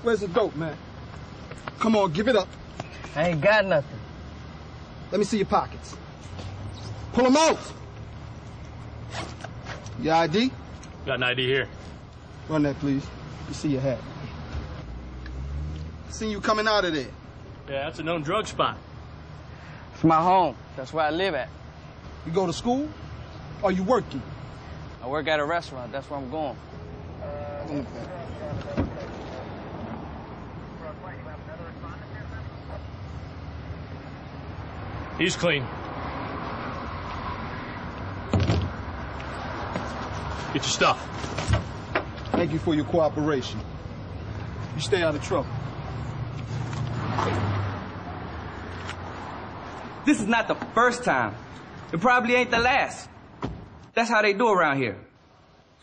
Where's the dope, man? Come on, give it up. I ain't got nothing. Let me see your pockets. Pull them out. Your ID? Got an ID here. Run that, please. Let me see your hat. I seen you coming out of there. Yeah, that's a known drug spot. It's my home. That's where I live at. You go to school? Or you working? I work at a restaurant. That's where I'm going. He's clean. Get your stuff. Thank you for your cooperation. You stay out of trouble. This is not the first time. It probably ain't the last. That's how they do around here.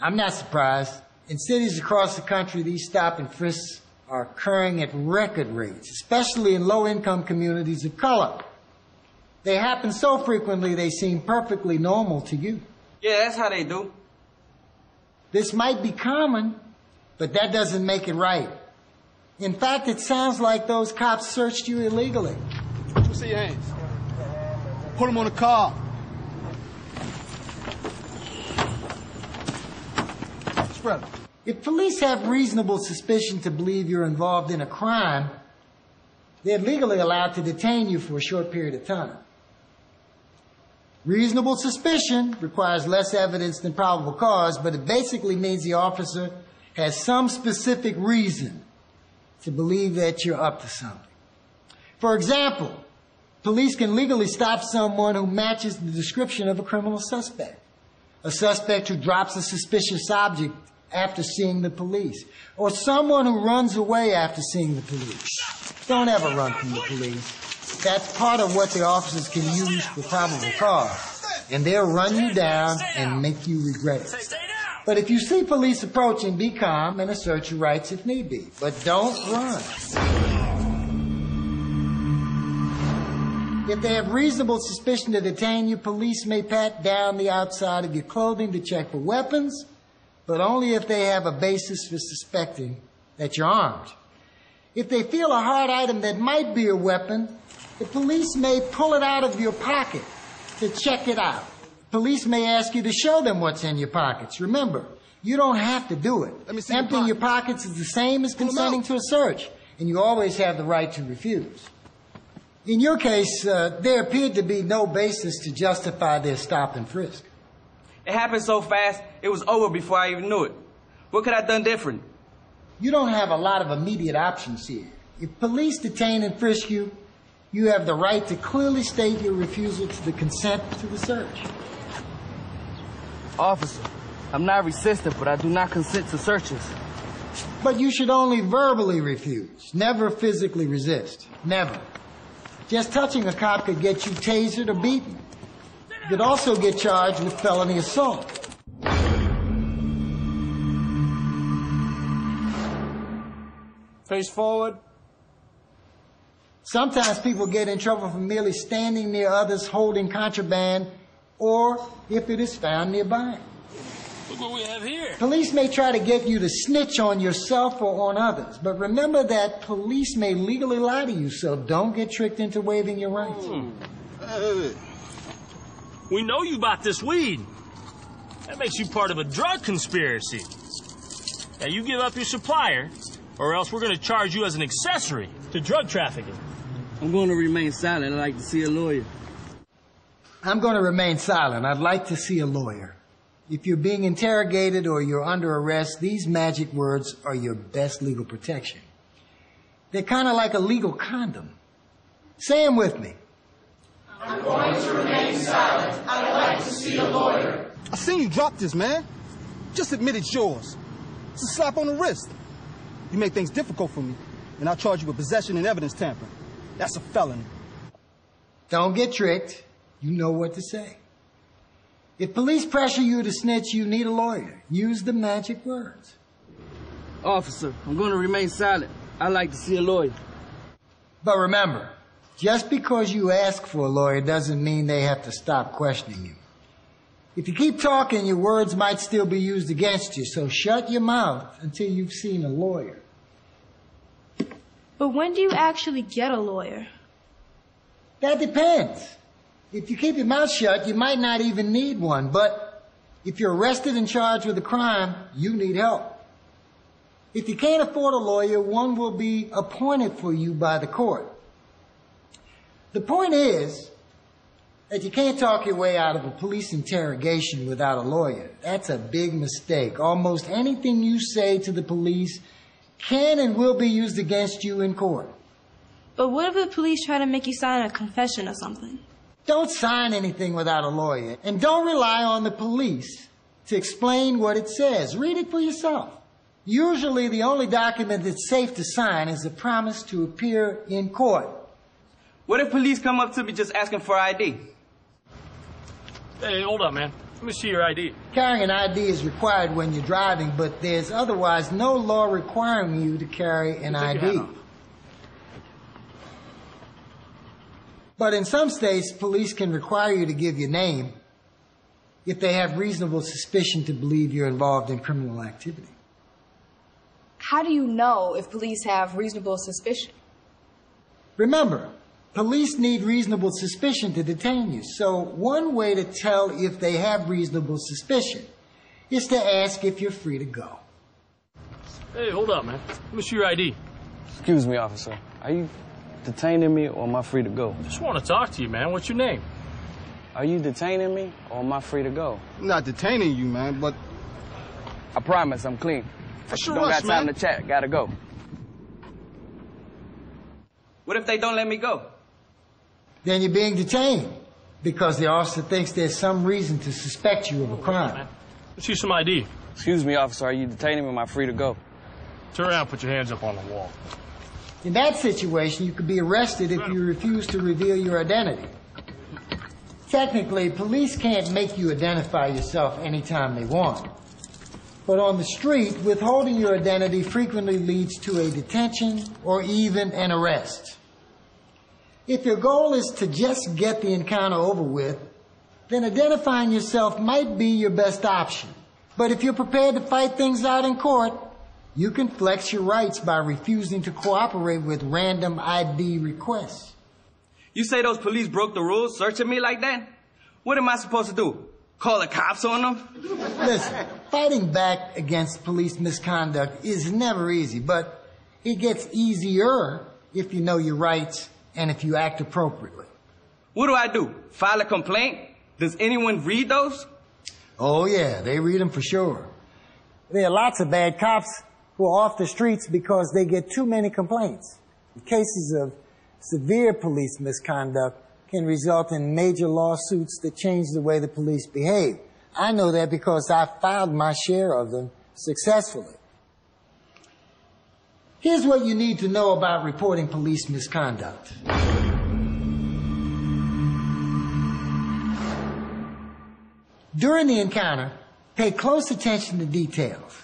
I'm not surprised. In cities across the country, these stop and frisks are occurring at record rates, especially in low-income communities of color. They happen so frequently they seem perfectly normal to you. Yeah, that's how they do. This might be common, but that doesn't make it right. In fact, it sounds like those cops searched you illegally. Let me see your hands. Put them on the car. Spread them. If police have reasonable suspicion to believe you're involved in a crime, they're legally allowed to detain you for a short period of time. Reasonable suspicion requires less evidence than probable cause, but it basically means the officer has some specific reason to believe that you're up to something. For example, police can legally stop someone who matches the description of a criminal suspect. A suspect who drops a suspicious object after seeing the police, or someone who runs away after seeing the police. Don't ever run from the police. That's part of what the officers can use for probable cause, and they'll run you down and make you regret it. But if you see police approaching, be calm and assert your rights if need be, but don't run. If they have reasonable suspicion to detain you, police may pat down the outside of your clothing to check for weapons, but only if they have a basis for suspecting that you're armed. If they feel a hard item that might be a weapon, the police may pull it out of your pocket to check it out. Police may ask you to show them what's in your pockets. Remember, you don't have to do it. Emptying your pockets is the same as consenting to a search, and you always have the right to refuse. In your case, there appeared to be no basis to justify their stop and frisk. It happened so fast, it was over before I even knew it. What could I have done different? You don't have a lot of immediate options here. If police detain and frisk you, you have the right to clearly state your refusal to the consent to the search. Officer, I'm not resistant, but I do not consent to searches. But you should only verbally refuse, never physically resist. Never. Just touching a cop could get you tasered or beaten. You could also get charged with felony assault. Face forward. Sometimes people get in trouble for merely standing near others holding contraband, or if it is found nearby. Look what we have here. Police may try to get you to snitch on yourself or on others, but remember that police may legally lie to you, so don't get tricked into waiving your rights. We know you bought this weed. That makes you part of a drug conspiracy. Now you give up your supplier, or else we're going to charge you as an accessory to drug trafficking. I'm going to remain silent. I'd like to see a lawyer. I'm going to remain silent. I'd like to see a lawyer. If you're being interrogated or you're under arrest, these magic words are your best legal protection. They're kind of like a legal condom. Say them with me. I'm going to remain silent. I'd like to see a lawyer. I seen you drop this, man. Just admit it's yours. It's a slap on the wrist. You make things difficult for me, and I'll charge you with possession and evidence tampering. That's a felony. Don't get tricked. You know what to say. If police pressure you to snitch, you need a lawyer. Use the magic words. Officer, I'm going to remain silent. I'd like to see a lawyer. But remember, just because you ask for a lawyer doesn't mean they have to stop questioning you. If you keep talking, your words might still be used against you, so shut your mouth until you've seen a lawyer. But when do you actually get a lawyer? That depends. If you keep your mouth shut, you might not even need one. But if you're arrested and charged with a crime, you need help. If you can't afford a lawyer, one will be appointed for you by the court. The point is that you can't talk your way out of a police interrogation without a lawyer. That's a big mistake. Almost anything you say to the police can and will be used against you in court. But what if the police try to make you sign a confession or something? Don't sign anything without a lawyer. And don't rely on the police to explain what it says. Read it for yourself. Usually the only document that's safe to sign is a promise to appear in court. What if police come up to me just asking for ID? Hey, hold up, man. Let me see your ID. Carrying an ID is required when you're driving, but there's otherwise no law requiring you to carry an ID. But in some states, police can require you to give your name if they have reasonable suspicion to believe you're involved in criminal activity. How do you know if police have reasonable suspicion? Remember, police need reasonable suspicion to detain you. So one way to tell if they have reasonable suspicion is to ask if you're free to go. Hey, hold up, man. Let me see your ID. Excuse me, officer. Are you detaining me or am I free to go? Just want to talk to you, man. What's your name? Are you detaining me or am I free to go? I'm not detaining you, man, but... I promise I'm clean. What's your Don't rush, got time man? to chat. Gotta go. What if they don't let me go? Then you're being detained because the officer thinks there's some reason to suspect you of a crime. Let's see some ID. Excuse me, officer. Are you detaining me or am I free to go? Turn around, put your hands up on the wall. In that situation, you could be arrested if you refuse to reveal your identity. Technically, police can't make you identify yourself anytime they want. But on the street, withholding your identity frequently leads to a detention or even an arrest. If your goal is to just get the encounter over with, then identifying yourself might be your best option. But if you're prepared to fight things out in court, you can flex your rights by refusing to cooperate with random ID requests. You say those police broke the rules searching me like that? What am I supposed to do? Call the cops on them? Listen, fighting back against police misconduct is never easy, but it gets easier if you know your rights and if you act appropriately. What do I do? File a complaint? Does anyone read those? Oh yeah, they read them for sure. There are lots of bad cops who are off the streets because they get too many complaints. Cases of severe police misconduct can result in major lawsuits that change the way the police behave. I know that because I filed my share of them successfully. Here's what you need to know about reporting police misconduct. During the encounter, pay close attention to details.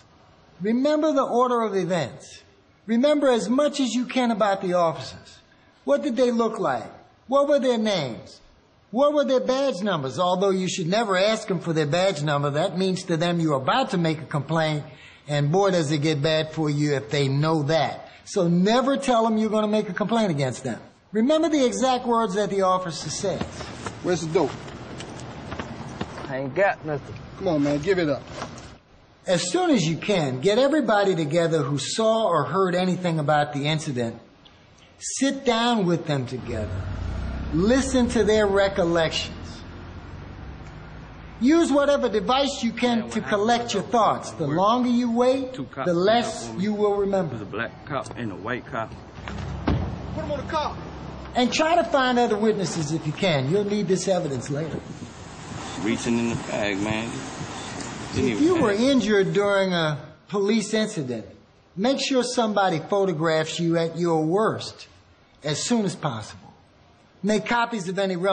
Remember the order of events. Remember as much as you can about the officers. What did they look like? What were their names? What were their badge numbers? Although you should never ask them for their badge number. That means to them you're about to make a complaint, and boy, does it get bad for you if they know that. So never tell them you're going to make a complaint against them. Remember the exact words that the officer says. Where's the dope? I ain't got nothing. Come on, man, give it up. As soon as you can, get everybody together who saw or heard anything about the incident. Sit down with them together. Listen to their recollections. Use whatever device you can to collect your thoughts. The longer you wait, the less you will remember. There's a black cop and a white cop. Put him on the car. And try to find other witnesses if you can. You'll need this evidence later. Reaching in the bag, man. If you were injured during a police incident, make sure somebody photographs you at your worst as soon as possible. Make copies of any relevant